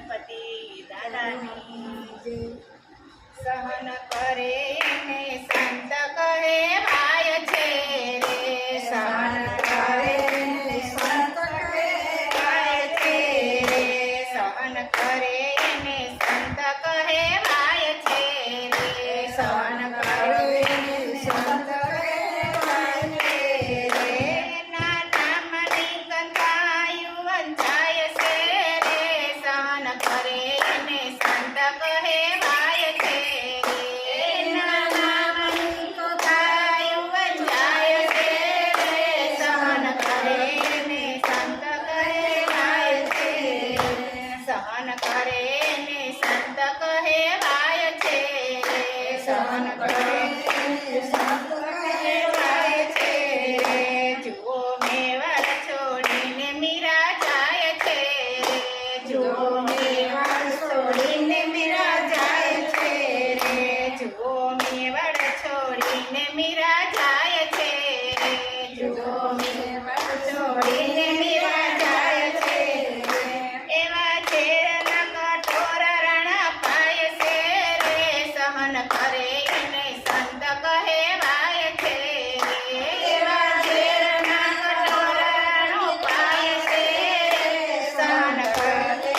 ગણપતિ દાદાની સહન કરે એને સંત કહેવાય છે રે સહન કરે એને સંત કહેવાય છે રે સહન કરે એને સંત કહેવાય છે રે સહન કરે એને સંત કહેવાય છે રે ના નામની ગંગાયુ વંચાય છે રે સહન કરે એને સંત કહેવાય છે રે ના નામની ગંગાયુ વંચાય છે રે સહન કરે એને સંત કહેવાય છે સહન કરે એને સંત કહેવાય છે સહન કરે એને સંત કહેવાય છે જુઓ મેવાડ છોડીને મીરા જાય છે જુઓ મેવાડ છોડીને મીરા જાય છે રે જુઓ મેવાડ છોડીને મીરા જાય છે જુઓ મેવાડ છોડીને મીરા જાય છે એવા ઝેરના કઠોર રણ પાય છે રે સહન કરે એને સંત કહેવાય છે એવા ઝેરના કઠોર રણ પાય છે સહન કરે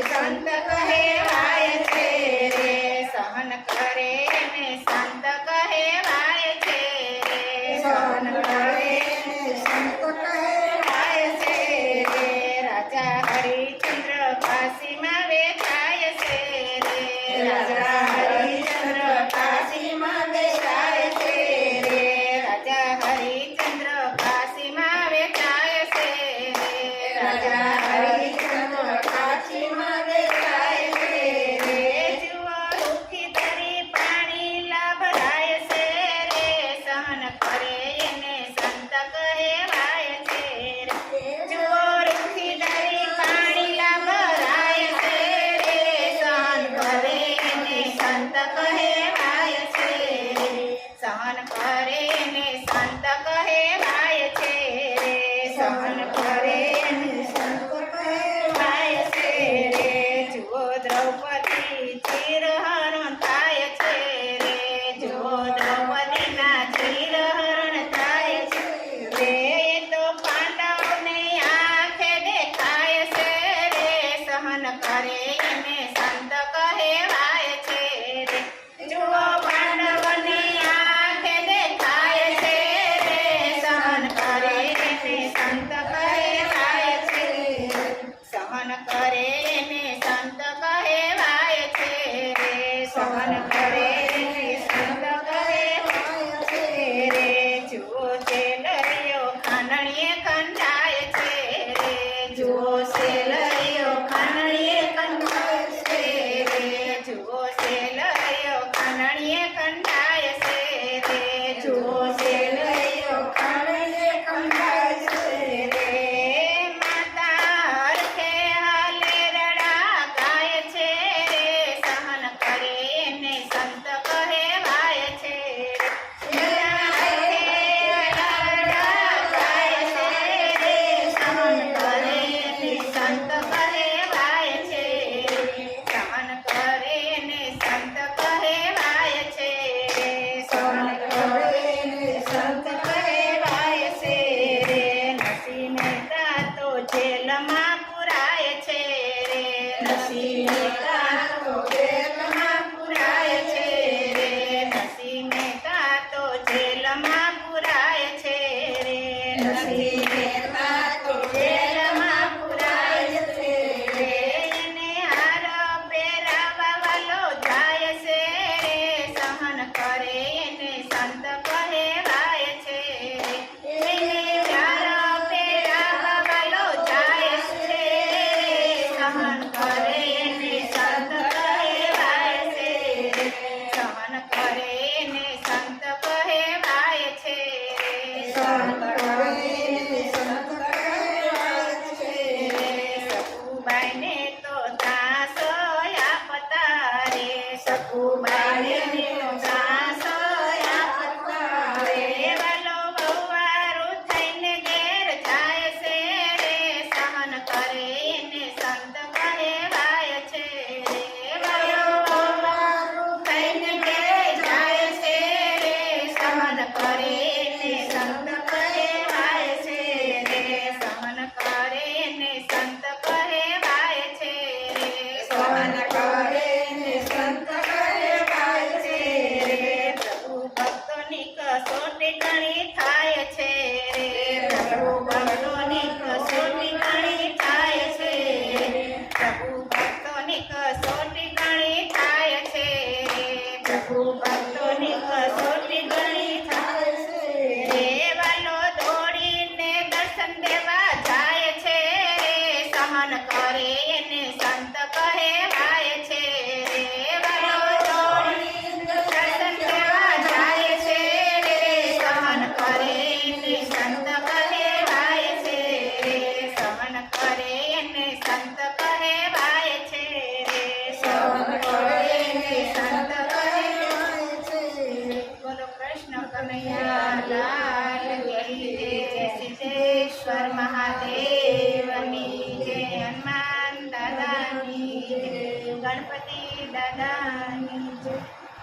સંત કહેવાય છે રે સહન કરે એને સંત કહેવાય છે સહન કરે એને સંત કહેવાય છે રે રાજા હરિચંદ્ર કાશીમાં વેચાય છે રે રાજા હરિચંદ્ર કાશીમાં વેચાય છે રે રાજા હરિચંદ્ર કાશીમાં વેચાય છે રાજા હરિચંદ્ર કાશીમાં વેચાય છે રે જુઓ રૂખી ધરી પાણી લાભરાય છે રે સહન કરે એને સંત કહેવાય છે જુઓ રૂખી ધરી પાણી લાભરાય છે રે સહન કરે એને સંત કહેવાય છે સહન કરે એને સંત કહેવાય છે સહન કરે એને સંત કહેવાય છે રે જુઓ દ્રૌપદી ચિરહરણ થાય છે રે જુઓ દ્રૌપદીના ચિરહરણ થાય છે રે એ તો પાંડવને આંખે દેખાય છે રે સહન કરે એને સંત કહેવાય છે રે જુઓ પાંડવને આંખે દેખાય છે રે સહન કરે એને સંત કહેવાય છે સહન કરે એને સંત કહેવાય છે રે સહન કરે એને સંત કહેવાય છે રે જુઓ સેલરિયો ખાનણીએ કંઠાય છે રે જુઓ સેલરિયો ખાનણીએ કંઠાય છે રે જુઓ સેલરિયો ખાનણીએ કંઠાય છે રે જુઓ સેલરિયો ખાનણીએ કંઠાય છે રે માતા હરખે હાલે રડા ગાય છે રે સહન કરે એને સંત કહેવાય છે રડા હરખે રડા ગાય છે રે સહન કરે એને સંત કહેવાય છે સહન કરે એને સંત કહેવાય છે સહન કરે એને સંત કહેવાય છે રે નસીને દાતો જેલમાં પુરાય છે રે નસીને દાતો જેલમાં પુરાય છે રે નસીને દાતો જેલમાં પુરાય છે રે નસીને દાતો જેલમાં પુરાય છે રે એને હાર પહેરાવા વાલો જાય છે રે સહન કરે એને સંત કહેવાય છે એને હાર પહેરાવા વાલો જાય છે સહન કરે એને સંત કહેવાય છે રે વડો છોડી દર્શન દેવા જાય છે રે સહન કરે એને સંત કહેવાય છે રે સહન કરે એને સંત કહેવાય છે રે સહન કરે એને સંત કહેવાય છે બોલો કૃષ્ણ કનૈયા લાલ કી જય સિદ્ધેશ્વર મહાદેવની જય હનુમાન દાદાની જય ગણપતિ દાદાની જય